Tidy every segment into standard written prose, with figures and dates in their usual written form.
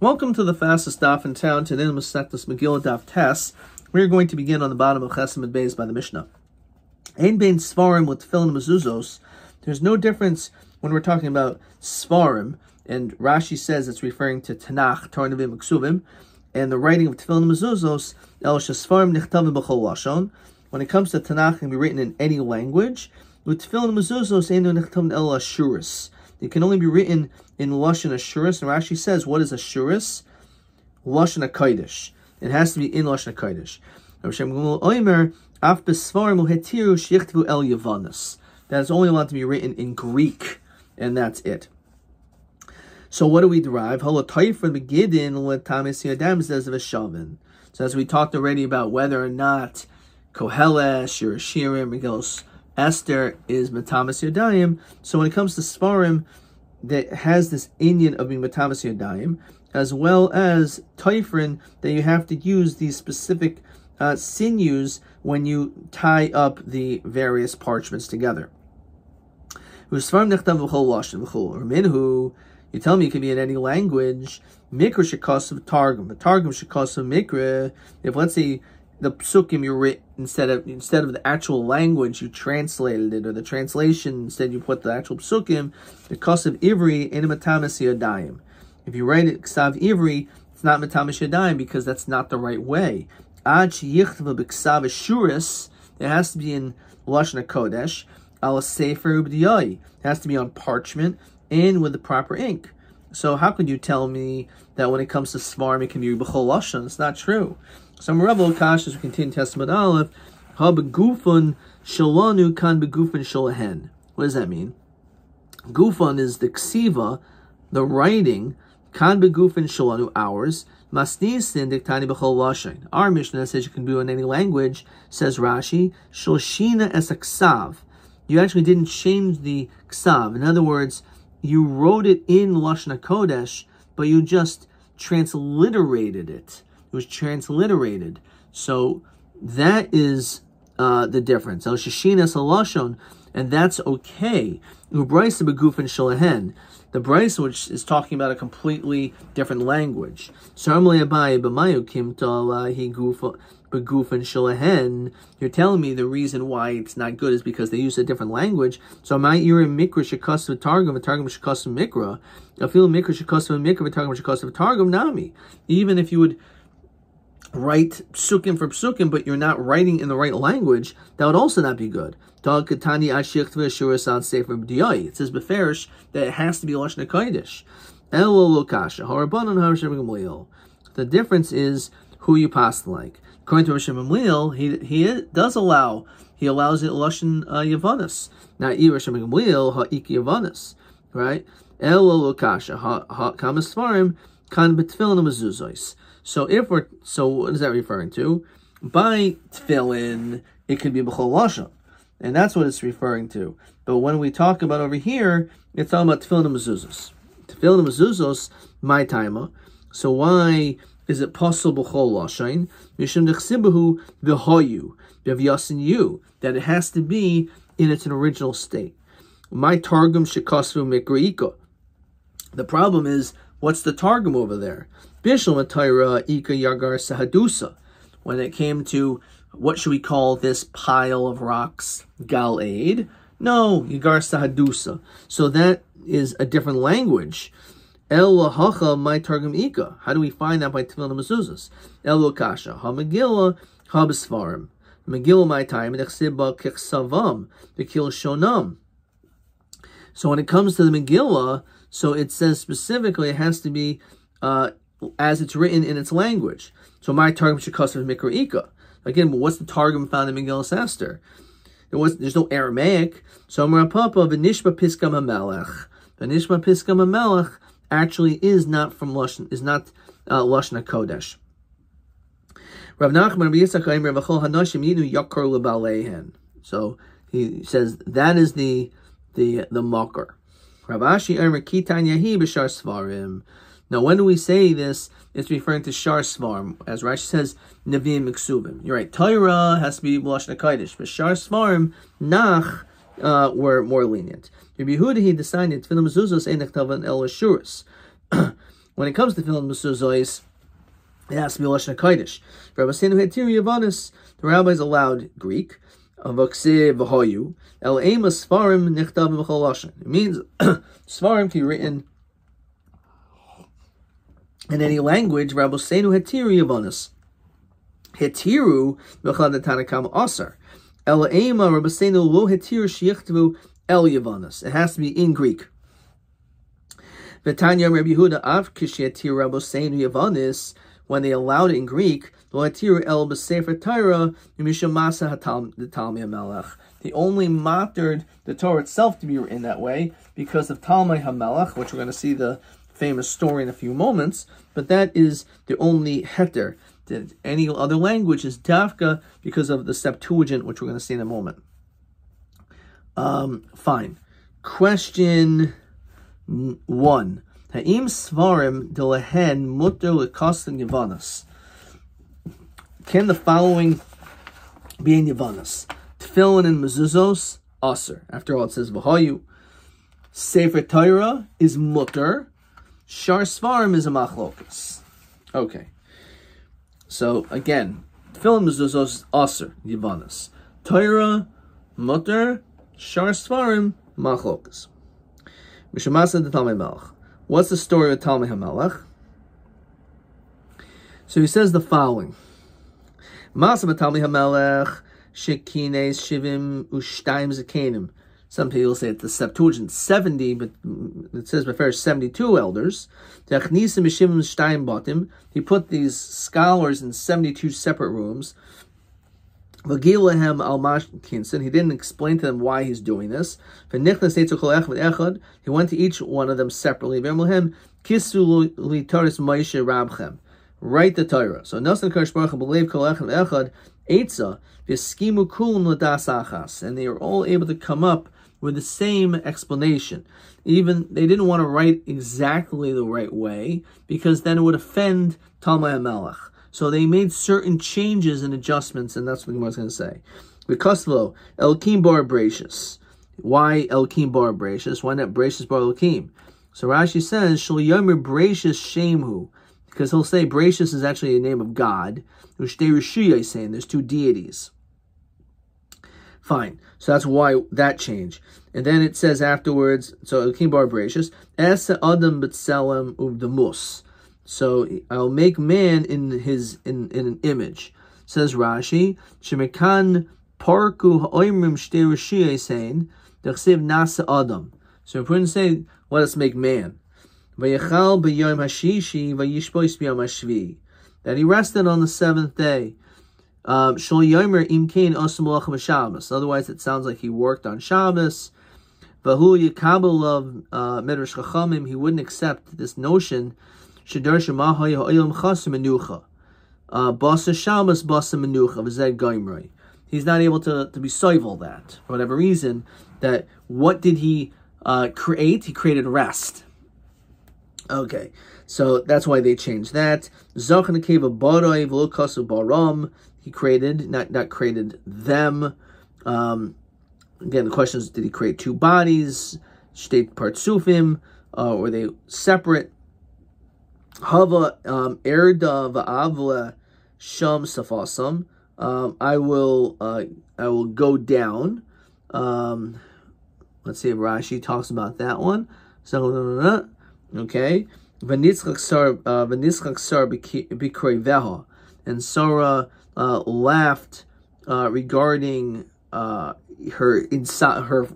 Welcome to the fastest daf in town. Today, the Masechtas Megillah daf Tes. We are going to begin on the bottom of Chesed Beis by the Mishnah. Ein bein Svarim with Tefillin Mezuzos. There's no difference when we're talking about Svarim, and Rashi says it's referring to Tanakh, Torah Nevi'im, Ksuvim, and the writing of Tefillin Mezuzos. El Shesfarim Nichtavim B'chol Lashon. When it comes to Tanakh, it can be written in any language. With Tefillin Mezuzos, Einu Nichtavim El Ashuris. It can only be written in Lashon Ashuris, and Rashi says, what is Ashuris? Lashon HaKodesh. It has to be in Lashon HaKodesh. That is only allowed to be written in Greek, and that's it. So what do we derive? So as we talked already about whether or not Koheles, Yerushirim, Megillah Esther is Matamas Yadayim. So when it comes to Svarim, that has this inyan of being Matamas Yadayim, as well as Taifrin, that you have to use these specific sinews when you tie up the various parchments together. You tell me it can be in any language. Mikra shekasav targum. The targum shekasav mikra. If, let's say, the psukim you writ instead of the actual language, you translated it, or the translation, instead you put the actual psukim, the kasav ivri in matamas yadayim. If you write it ksav ivri, it's not matamas yadayim because that's not the right way. Ad sheyichtva b'ksav ashuris, it has to be in lashon hakodesh. Al sefer ubdiyai, it has to be on parchment and with the proper ink. So how could you tell me that when it comes to svarim it can be b'chol lashon? It's not true. Some Rabbi Kash, as we continue Testament Aleph, ha begufon shalanu kan begufon shalahen. What does that mean? Gufon is the ksiva, the writing, kan begufon shalanu, ours, masnisin diktani b'chol lashon. Our Mishnah says you can do it in any language, says Rashi, shalshina es ksav. You actually didn't change the ksav. In other words, you wrote it in Lashon HaKodesh, but you just transliterated it. It was transliterated. So that is the difference. El Shashinas Lashon, and that's okay. Ubraisa begufin shalahen. The Braisa, which is talking about a completely different language. You're telling me the reason why it's not good is because they use a different language. So my ear in mikra shekasav targum, a targum shekasav mikra. I feel mikra shekasav mikra, a targum shekasav targum nami. Even if you would write psukim for psukim, but you're not writing in the right language, that would also not be good. It says beferish that it has to be Lashon HaKodesh. The difference is who you pass like. According to Rosh Gamliel, he does allow, he allows it Lashon Yavanis. Now, Rosh Gamliel ha'iki Yavanis, right? Elo lokasha ha'kamas svarim kan betfilin mezuzos. So what is that referring to? By tefillin, it could be b'chol lashon, and that's what it's referring to. But when we talk about over here, it's talking about tefillin mezuzos. Tefillin mezuzos, my taima. So why is it possible b'chol lashon? Mishum dechsibahu v'hoyu v'yasin you, that it has to be in its original state. My targum shekasvu mikreika. The problem is, what's the targum over there? Bishul matayra ika yagar sahadusa. When it came to what should we call this pile of rocks? Gal-aid? No, yagar sahadusa. So that is a different language. El lahacha my targum ika. How do we find that by tefillin mezuzos? El lokasha ha Megillah ha b'svarim. Megillah my time nechsibba kichsavam v'kil shonam. So when it comes to the Megillah, so it says specifically it has to be as it's written in its language. So my targum shekasav mikra ika. Again, what's the targum found in Megillah Esther? There's no Aramaic. So Amar Papa v'nishma piskam hamelech. V'nishma piskam hamelech actually is not from Lashon, is not Lashon HaKodesh. Rav Nachman Rabbi Yitzchak Aimer v'chol hanashim yinu yakar lebaleihen. So he says that is the makar. Rav Ashi Aimer kitan yahi b'shar svarim. Now, when do we say this? It's referring to shar svarim, as Rashi says, nevi'im miksubim. You're right. Torah has to be Lashon HaKodesh, but shar svarim nach were more lenient. Rabbi Yehuda he decided tefillin mezuzos ein nechtavan el ashuris. when it comes to tefillin mezuzos, it has to be Lashon HaKodesh. Rabbi Seinu Hetiri Yavanis, the rabbis allowed Greek. It means Svarim can be written in any language. Rabbi Seinu Hetiri Yavanis. Hetiru b'chad Tanakam Asar. El Ema Rabbi Seinu lo Hetiru sheyichtavu el Yavanis. It has to be in Greek. V'tanya Rabbi Yehuda av kishetir Rabbi Seinu Yavanis. When they allowed it in Greek, they only mattered the Torah itself to be written that way because of Talmai HaMelech, which we're going to see the famous story in a few moments, but that is the only heter. Any other language is dafka because of the Septuagint, which we're going to see in a moment. Fine. Question 1. Ha'im svarim de lehen mutter lekostin Yavanas. Can the following be in Yavanas? Tefillin and mezuzos, aser. After all, it says v'hayu. Sefer Torah is mutter. Shar svarim is a machlokas. Okay. So again, tefillin mezuzos, aser, Yavanas. Torah, mutter. Shar svarim, machlokas. Mishamasa de Talmei Melech. What's the story of Talmei HaMelech? So he says the following. Masa Talmei HaMelech shekines shivim ushtayim zakenim. Some people say it's the Septuagint 70, but it says by first 72 elders. He put these scholars in 72 separate rooms. He didn't explain to them why he's doing this. He went to each one of them separately. Write the Torah. So and they were all able to come up with the same explanation. Even they didn't want to write exactly the right way because then it would offend Talmei HaMelech. So they made certain changes and adjustments, and that's what the Gemara is going to say. Because Elkim bar Brachus. Why Elkim bar Brachus? Why not Brachus bar Elkim? So Rashi says, Shal Yomer Brachus Shemhu. Because he'll say Brachus is actually a name of God. Ushtei Rishuyah is saying there's two deities. Fine. So that's why that changed. And then it says afterwards, so Elkim bar Brachus, Esa Adam B'Tselem Uv'Demus. So I'll make man in an image. Says Rashi, Shemekan Parku Ha'oimrim Shtei Rishuyah saying, Dechsiv Nasa Adam. So we wouldn't say, let us make man. Vayechal b'yom hashishi vayishbois b'yom hashvi. That he rested on the seventh day. Shol yomer imkein osam malachim Shabbos. Otherwise, it sounds like he worked on Shabbos. Vahu yikabel of Medrash Chachamim. He wouldn't accept this notion. Shedar shemahay ha'olam chasim menucha. Basa Shabbos basa menucha v'zed goimrei. He's not able to be soivel that for whatever reason. That what did he create? He created rest. Okay, so that's why they changed that. Zachan Akeva Baroi V'Lokasu Baram. He created, not created them. Again, the question is, did he create two bodies? State Partsufim, were they separate? Hava Erda V'Avla Sham Safasam. I will go down. Let's see if Rashi talks about that one. So. Okay, V'nitzchak sar b'krei veha, and Sarah laughed regarding her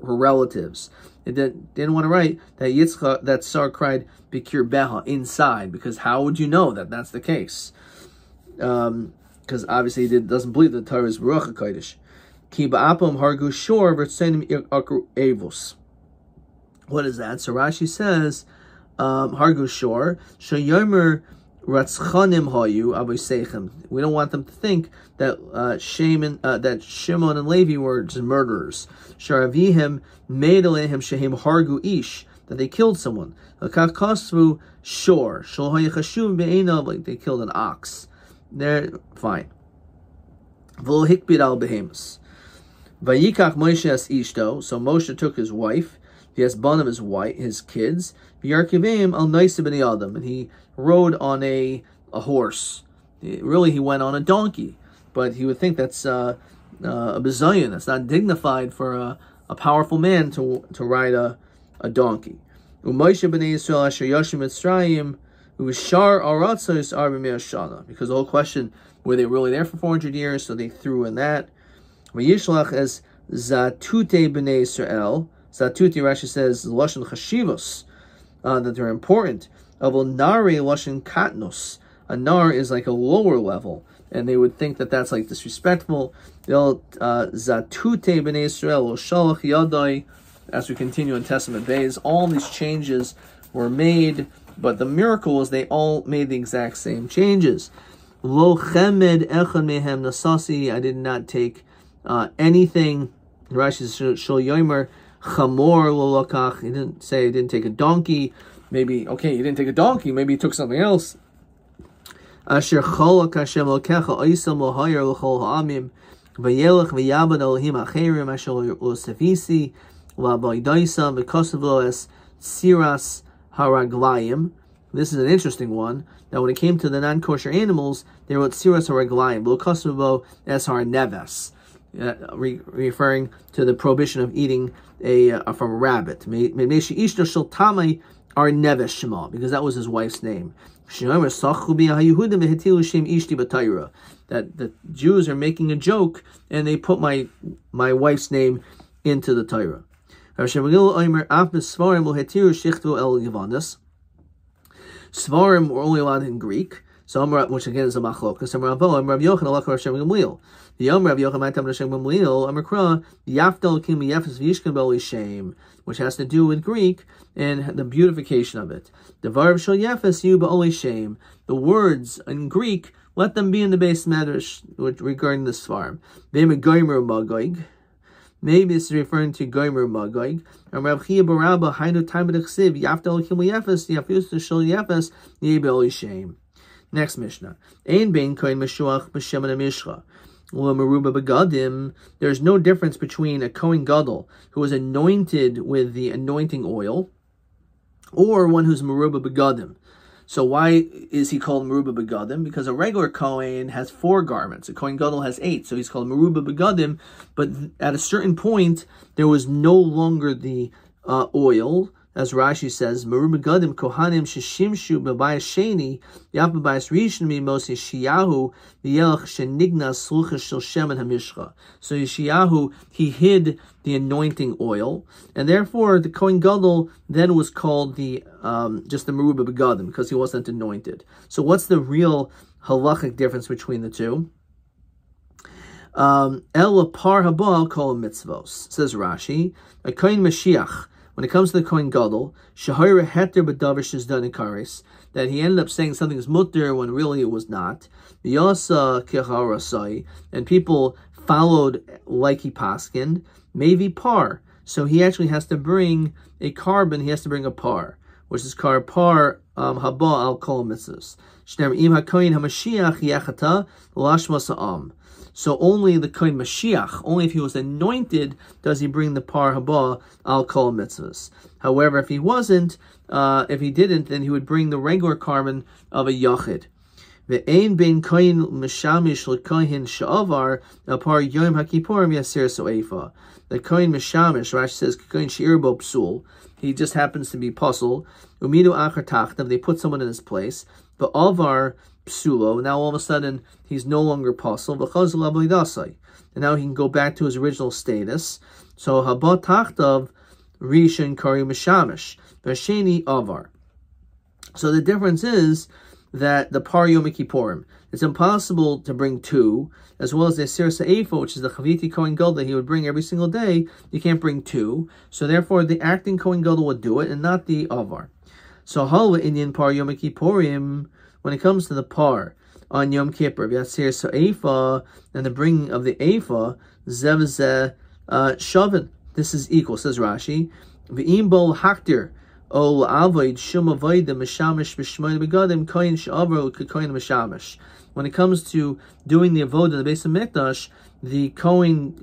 relatives. It didn't want to write that Sarah cried b'kir beha inside, because how would you know that that's the case? Because obviously he doesn't believe the Torah is Ruach HaKodesh. Ki ba'apam hargu shor v'tzenim akru evos. What is that? So Rashi says. Hargu Shor, Shayomer Ratzchanim Hayu Avisechem. We don't want them to think that Shimon and Levi were just murderers. Sharavihim made alehem Shehim Hargu Ish, that they killed someone. Kakasvu Shor, Shalhayachashuv Be'enav, like they killed an ox. They're fine. V'lo hikbid al behemus. Vayikach Moshe as Ishto, so Moshe took his wife. He has one of his kids. V'yarkivim al naisa b'nei adam, and he rode on a horse. Really, he went on a donkey, but he would think that's a bizayon. That's not dignified for a powerful man to ride a donkey. U'Moshe b'nei Yisrael asher yashim Mitzrayim u'shar aratzos arba mea shana, because the whole question, were they really there for 400 years? So they threw in that. V'yishlach as zatute b'nei Yisrael. Zatute, Rashi says, lashon chashivos, that they're important. Avol nari lashon katnos. A nar is like a lower level, and they would think that that's like disrespectful. They'll zatute b'nei Yisrael shalach yadai. As we continue in Testament days, all these changes were made, but the miracle is they all made the exact same changes. Lo chemed echad mehem nasasi. I did not take anything. Rashi says shel yomer chamor lo lokach. He didn't say he didn't take a donkey. Maybe, okay, he didn't take a donkey. Maybe he took something else. Asher cholak Hashem lokecha oisam lo hayer l'chol ha'amim v'yelech v'yabad Elohim acherim asher lo sefisi v'avodaisa v'kosav lo es siras haraglayim. This is an interesting one. Now, when it came to the non-kosher animals, they wrote siras haraglayim v'kosav lo es har neves, referring to the prohibition of eating from a rabbit. Me'meshi ishto shel tamei ar neves shema, because that was his wife's name. That the Jews are making a joke and they put my wife's name into the Torah. Svarim were only allowed in Greek, so which again is a machlokas. The Yom Rav Yochanan Tam Hashem Gamliel Amrkra Yaftal Kim Yefes Vishkan Beli Shem, which has to do with Greek and the beautification of it. The Varv Shel Yefes Yu Ba'oli Shem. The words in Greek, let them be in the base matters regarding this farm. Maybe this is referring to Gomer Magog. And Rav Chia Barabba Hainu Time Siv Yaftal Kim Yefes Yafus Shel Yefes Ye Ba'oli Shem. Next Mishnah. Ein Bein Koin Meshuach B'Shem and Mishcha. There's no difference between a Kohen Gadol who is anointed with the anointing oil or one who's Meruba Begadim. So why is he called Meruba Begadim? Because a regular Kohen has 4 garments. A Kohen Gadol has 8, so he's called Meruba Begadim. But at a certain point, there was no longer the oil. As Rashi says, Meruba Begadim Kohanim Sheshimshu B'bayas Sheni Yaf B'bayas Rishon Mimos Yeshayahu V'yelach Shenigna Slucha Shel Shemen HaMishcha. So Yeshayahu, he hid the anointing oil, and therefore the Kohen Gadol then was called the just the Meruba Begadim because he wasn't anointed. So what's the real halachic difference between the two? El par haba kol mitzvos, says Rashi. A Kohen Mashiach, when it comes to the Kohen Gadol, Shahira Heter B'Davish is done in Karis, that he ended up saying something is mutter when really it was not. V'yasa Kecharasai, and people followed like he paskined. Maybe par, so he actually has to bring a carbon. He has to bring a par, which is par haba al kol mitzvos. Shneim im haKohen Hamashiach yachata lashma sa'am. So only the Kohen Mashiach, only if he was anointed, does he bring the par haba al kol mitzvahs. However, if he wasn't, if he didn't, then he would bring the regular carbon of a yachid. Ve'ein bein Kohen Mishamish l'Kohen sha'avar par Yom HaKippurim yaser so'efa. The Kohen Mishamish, Rashi says, Kohen she'ir bo psul. He just happens to be puzzle. Umidu achar tachtav. They put someone in his place. But avar psulo, now all of a sudden he's no longer puzzle. And now he can go back to his original status. So haba tachtav rishon kari mishamish v'sheni avar. So the difference is that the par Yom Kippurim, it's impossible to bring 2, as well as the Asir Sa'efa, which is the Chaviti Kohen Gadol that he would bring every single day. You can't bring 2. So therefore, the acting Kohen Gadol would do it, and not the Avar. So Halva Indian par Yom Kippurim, when it comes to the par on Yom Kippur, the Asir Sa'efa, and the bringing of the Efa, Zevzeh Shavin. This is equal, says Rashi. V'im bol haktir Ol avoid shum avoid the mishamish b'shmoin begadim koyin she'avro k'koyin mishamish. When it comes to doing the avodah in the base of mikdash, the kohen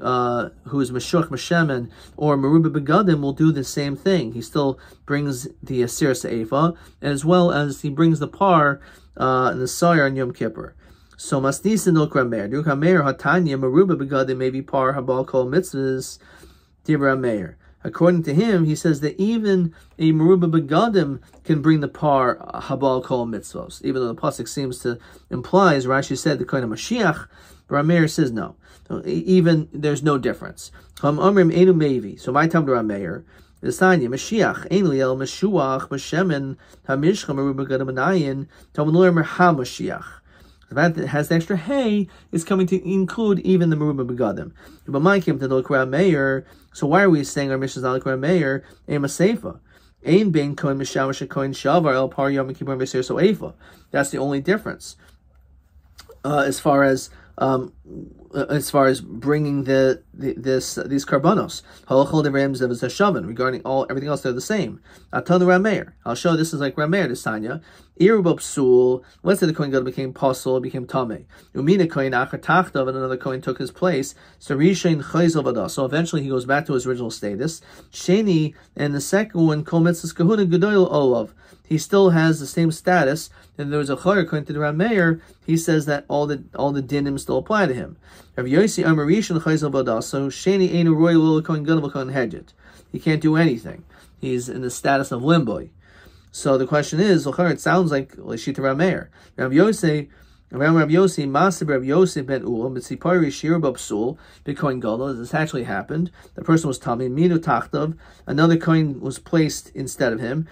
who is meshuach meshemen or meruba begadim will do the same thing. He still brings the asir se'efa, as well as he brings the par and the sayar on Yom Kippur. So masnisin no kramer. Du kramer hatanya meruba begadim may be par habal kol mitzvahs dibra meir. According to him, he says that even a meruba begadim can bring the par habal kol mitzvos, even though the pasuk seems to imply, as Rashi said, the kind of Mashiach. Rameir says no. So even there's no difference. So my time to Rameir. The Sanya Mashiach Ein Liel Meshuach Meshemen Hamishcha Meruba Begadim Anayin Talmud Ha Mashiach. That has the extra hay is coming to include even the Meruba Begadim. But mine came to the Lokra Meir. So why are we saying our Mishnah is not Lokra Meir? Ema Seifa. Ein Bein Kohen Mishamash Kohen Shavar El Par Yom Kippur Vesir So Eifa. That's the only difference. As far as bringing these karbanos, regarding everything else, they're the same. I'll show this is like Rameir to Sanya. Let's say the Kohen Gadol became Pasul, became Tameh. Umina Kohen Achar Tachtav, and another Kohen took his place. So eventually he goes back to his original status. Sheni, and the second one, Kol Mitzvahs Kahuna Gedoyel Olav. He still has the same status. And there was a Chayr, according to the Rameir, he says that all the dinim still apply to him. Rav Yossi Amarishan Chayzel Badas, so Sheni Einu Roy Lil Kohen Gadol Kohen Hedget. He can't do anything. He's in the status of limbo. So the question is, it sounds like Shita Rameir. Rav Yossi, Masib Rav Yossi ben Ulam, B'tzipari Shir B'Psul, B'Kohen Gadol. This actually happened. The person was Tami, Minu Tachtav. Another coin was placed instead of him.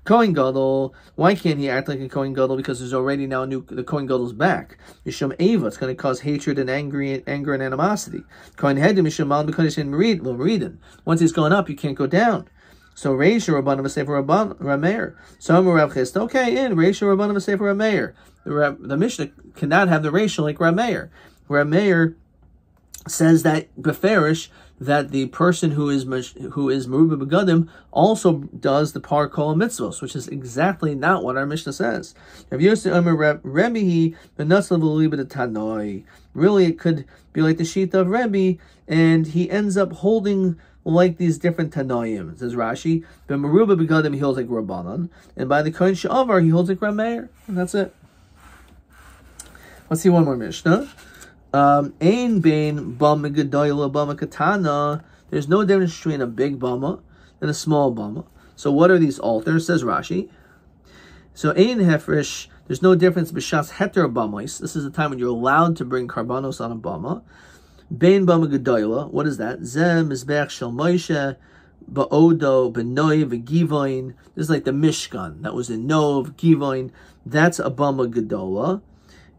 Kohen Gadol, why can't he act like a Kohen Gadol? Because there's already now the Kohen Gadol's back. Yisham Eva, it's going to cause hatred and anger and animosity. Kohen Hedim Yisham Mal because he's in Meridin. Once he's gone up, you can't go down. So Reisha Rabban of a Sefer Rameir. So Rav Chist, okay, in Reisha Rabban of a Sefer Rameir. The Mishnah cannot have the Reisha like Rameir. Rameir says that beferish that the person who is Meruba Begadim also does the par kol mitzvos, which is exactly not what our Mishnah says. Really, it could be like the sheet of Rabbi, and he ends up holding like these different Tanoim. Says Rashi, but Meruba Begadim he holds like Rabbanan, and by the Kohen Sha'avar he holds like Rameir, and that's it. Let's see one more Mishnah. Ein bein bama gedoyla bama katana. There's no difference between a big bama and a small bama. So what are these altars? Says Rashi. So ein hefresh. There's no difference b'shas heter bamos. This is the time when you're allowed to bring karbanos on a bama. Bein bama gedoyla. What is that? Zem mizbech shel Moshe ba'odo b'noi v'givoin. This is like the Mishkan that was in Nov Givoin. That's a bama gedola.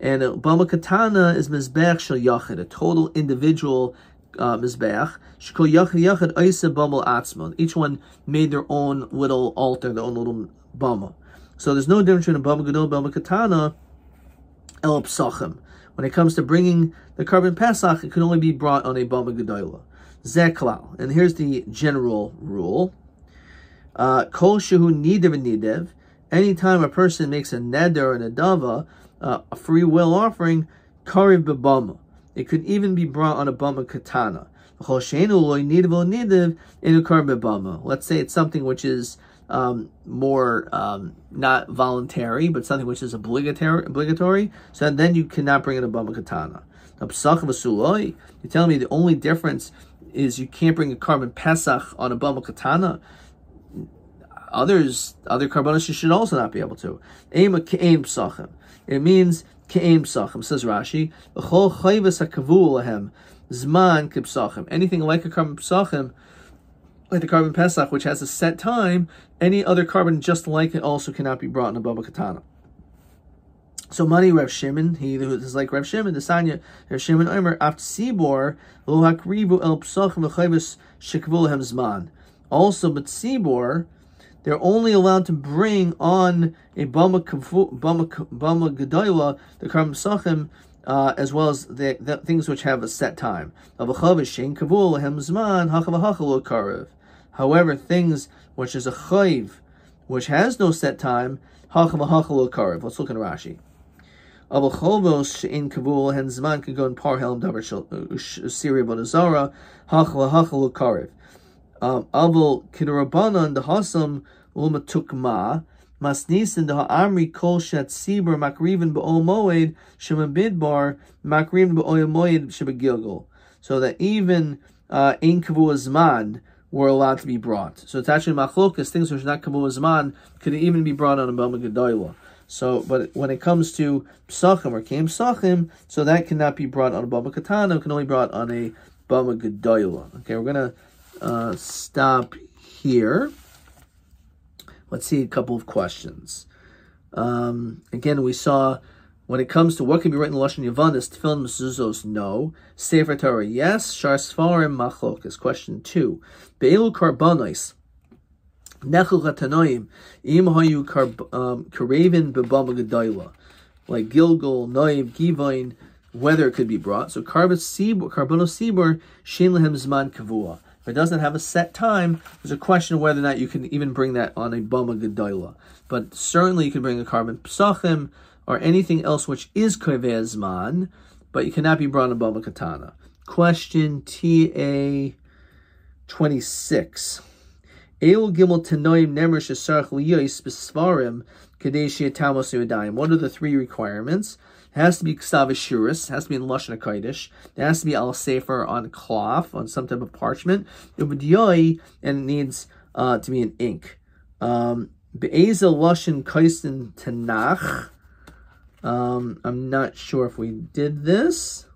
And a bama katana is mizbeach shel yachid, a total individual mizbeach. Shekol yachid yachid oisa bama atzmon. Each one made their own little altar, their own little bama. So there's no difference between a bama gadol and bama katana. El psachim. When it comes to bringing the carbon pesach, it can only be brought on a bama gadola. Zeklal. And here's the general rule. Kol shehu nidev and nidev. Anytime a person makes a neder and a dava, a free will offering, kariv b'bama. It could even be brought on a bama katana. Let's say it's something which is more not voluntary, but something which is obligatory. So then you cannot bring in a bama katana. You're telling me the only difference is you can't bring a carbon pesach on a bama katana. Other karbanos you should also not be able to. It means ke'em psachim, says Rashi. L'chol chayvus hakavu lahem zman k'psachim. Anything like a carbon psachim, like the carbon pesach, which has a set time, any other carbon just like it also cannot be brought in a baba katana. So Mani Rav Shimon, he who is like Rav Shimon, the Sanya Rav Shimon Omer aft sibor lo hakrivu el psachim v'chayvus shekavu lahem zman. Also, but sibor, they're only allowed to bring on a bama gedola, the carbon psachim, as well as the things which have a set time. However, things which is a chayv, which has no set time, let's look in Rashi. In Kabul, and Zman can go in Parhelm Davar Syria Bonazara, Hachla Karev. Avol Kidarabanan, the Hasam, Umatukma, Masnisin, the Ha'amri, Kol Shat Sibur, Makriven Ba'o Moed, Shemabidbar, Makriven Ba'o Moed, Shebagilgal. So that even in Kabul Zman were allowed to be brought. So it's actually Machlokas, things which are not Kabul Zman, could even be brought on a Bama Gedoyla. So, but when it comes to Psachim or Kem Psachim, so that cannot be brought on a Bama Katana, it can only be brought on a Bama Gedoyla. Okay, we're going to stop here. Let's see a couple of questions. Again, we saw when it comes to what can be written in Lashon Yavanis, Tefillin Mezuzos, no. Sefer Torah, yes. Shar Sfarim, Machlokas. Question 2. Be'elu Karbanos. Nechel Chatanoim, Im Hayu Karavin Bebama Gedoyla, like Gilgal, Noib, Givain, whether it could be brought. So Karbanos Sibur, Shein Lehem Zman Kavua. If it doesn't have a set time, there's a question of whether or not you can even bring that on a Bama Gedoyla. But certainly you can bring a Karban Psachim or anything else which is Kovei Zman, but you cannot be brought on a Bama Katana. Question TA 26. What are the 3 requirements? It has to be Ksav Ashuris, it has to be in Lashon HaKodesh, it has to be Al Sefer on cloth, on some type of parchment, and it needs to be in ink. Be'ezel Lashon Kaisen Tanach. I'm not sure if we did this.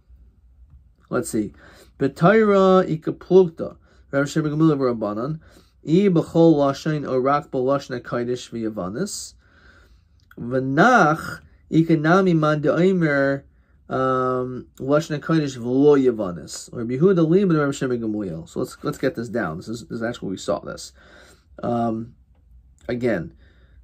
Let's see. B'Torah Ikaplukta. Rav Sheba Gamula Rabbanan. I b'chol lashon or rak b'lashon hakodesh v'yavanis. V'nach ikanami man de'omer lashon hakodesh v'lo yavanis. Or Yehuda limud Rav Sheba Gamliel. So let's get this down. This is actually we saw this. Again,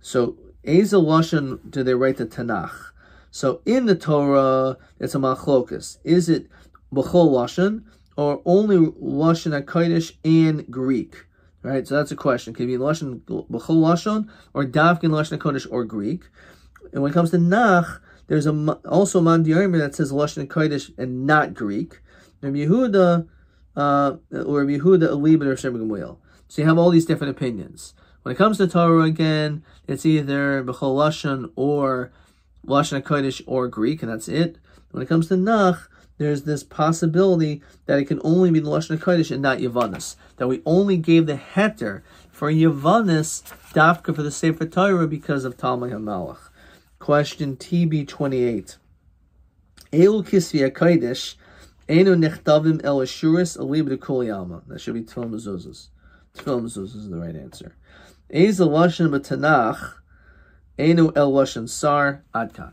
so Ezel lashon do they write the Tanakh? So in the Torah it's a machlokas. Is it b'chol lashon or only lashon hakodesh and Greek? Right, so that's a question. Can it be Lashon B'chol Lashon or Davkin Lashon HaKodesh or Greek? And when it comes to Nach, there's also Man Diarmer that says Lashon HaKodesh and not Greek. Rabbi Yehuda or Rabbi Yehuda Alib or Shem Gamliel. So you have all these different opinions. When it comes to Torah again, it's either B'chol Lashon or Lashon HaKodesh or Greek, and that's it. When it comes to Nach, there's this possibility that it can only be the Lashon HaKodesh and not Yavanis. That we only gave the heter for Yavanis, Dafka for the Sefer Torah because of Talmud HaMalach. Question TB28. Elu Kisvi HaKodesh, Enu Nechtavim El Ashuris, Alib Kol Yama. That should be Tefillin Mezuzos. Tefillin Mezuzos is the right answer. Ezel Lashon B'Tanach, Enu El Lashon Sar, Adkan.